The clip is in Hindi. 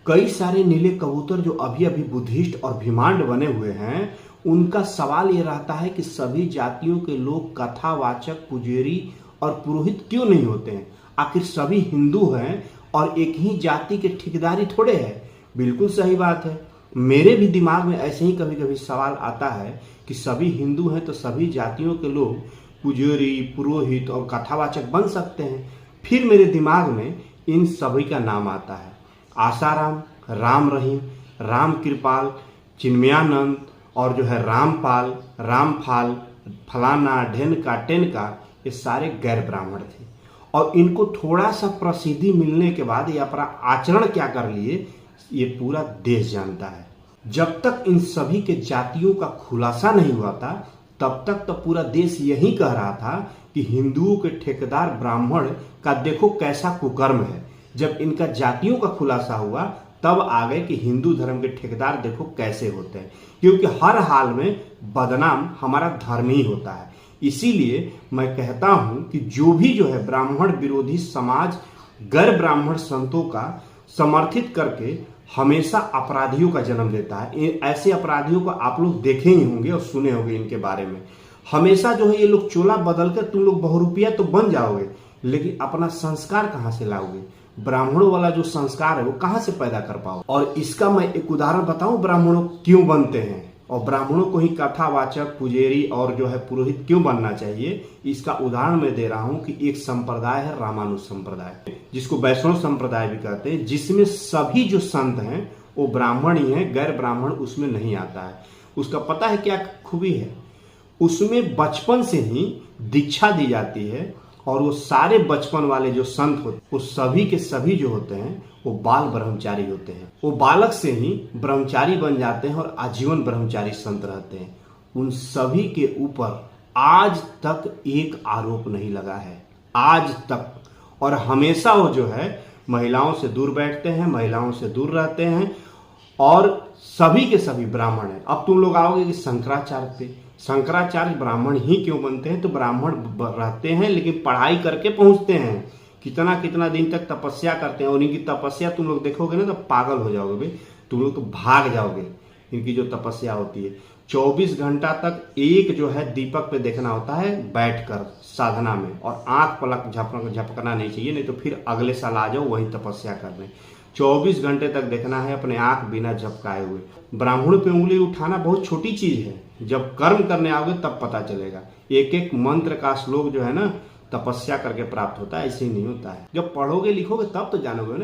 कई सारे नीले कबूतर जो अभी अभी बुद्धिस्ट और भिमांड बने हुए हैं, उनका सवाल ये रहता है कि सभी जातियों के लोग कथावाचक, पुजारी और पुरोहित क्यों नहीं होते हैं। आखिर सभी हिंदू हैं और एक ही जाति के ठेकेदारी थोड़े है। बिल्कुल सही बात है। मेरे भी दिमाग में ऐसे ही कभी कभी सवाल आता है कि सभी हिंदू हैं तो सभी जातियों के लोग पुजारी, पुरोहित और कथावाचक बन सकते हैं। फिर मेरे दिमाग में इन सभी का नाम आता है आसाराम, राम रहीम, राम कृपाल, चिन्मयानंद और जो है रामपाल, रामफाल, फलाना, ढेनका, टेनका। ये सारे गैर ब्राह्मण थे और इनको थोड़ा सा प्रसिद्धि मिलने के बाद ये अपना आचरण क्या कर लिए ये पूरा देश जानता है। जब तक इन सभी के जातियों का खुलासा नहीं हुआ था तब तक तो पूरा देश यही कह रहा था कि हिंदुओं के ठेकेदार ब्राह्मण का देखो कैसा कुकर्म है। जब इनका जातियों का खुलासा हुआ तब आ गए कि हिंदू धर्म के ठेकेदार देखो कैसे होते हैं, क्योंकि हर हाल में बदनाम हमारा धर्म ही होता है। इसीलिए मैं कहता हूं कि जो भी जो है ब्राह्मण विरोधी समाज गैर ब्राह्मण संतों का समर्थित करके हमेशा अपराधियों का जन्म देता है। ऐसे अपराधियों को आप लोग देखे ही होंगे और सुने होंगे इनके बारे में। हमेशा जो है ये लोग चोला बदल कर तुम लोग बहुरूपिया तो बन जाओगे, लेकिन अपना संस्कार कहां से लाओगे? ब्राह्मणों वाला जो संस्कार है वो कहां से पैदा कर पाओ। और इसका मैं एक उदाहरण बताऊं ब्राह्मणों क्यों बनते हैं और ब्राह्मणों को ही कथावाचक, पुजेरी और जो है पुरोहित क्यों बनना चाहिए। इसका उदाहरण मैं दे रहा हूं कि एक संप्रदाय है रामानुज संप्रदाय, जिसको वैष्णव संप्रदाय भी कहते हैं, जिसमें सभी जो संत हैं वो ब्राह्मण ही हैं, गैर ब्राह्मण उसमें नहीं आता है। उसका पता है क्या खूबी है? उसमें बचपन से ही दीक्षा दी जाती है और वो सारे बचपन वाले जो संत होते वो सभी के सभी जो होते हैं वो बाल ब्रह्मचारी होते हैं। वो बालक से ही ब्रह्मचारी बन जाते हैं और आजीवन ब्रह्मचारी संत रहते हैं। उन सभी के ऊपर आज तक एक आरोप नहीं लगा है, आज तक। और हमेशा वो जो है महिलाओं से दूर बैठते हैं, महिलाओं से दूर रहते हैं और सभी के सभी ब्राह्मण हैं। अब तुम लोग आओगे कि शंकराचार्य पे, शंकराचार्य ब्राह्मण ही क्यों बनते हैं? तो ब्राह्मण रहते हैं लेकिन पढ़ाई करके पहुंचते हैं, कितना कितना दिन तक तपस्या करते हैं और इनकी तपस्या तुम लोग देखोगे ना तो पागल हो जाओगे भाई, तुम लोग तो भाग जाओगे। इनकी जो तपस्या होती है 24 घंटा तक एक जो है दीपक पे देखना होता है बैठकर साधना में, और आंख पलक झपकना नहीं चाहिए, नहीं तो फिर अगले साल आ जाओ वही तपस्या करने। 24 घंटे तक देखना है अपने आंख बिना झपकाए हुए। ब्राह्मणों पे उंगली उठाना बहुत छोटी चीज है, जब कर्म करने आओगे तब पता चलेगा। एक एक मंत्र का श्लोक जो है ना तपस्या करके प्राप्त होता है, ऐसे ही नहीं होता है। जब पढ़ोगे लिखोगे तब तो जानोगे ना।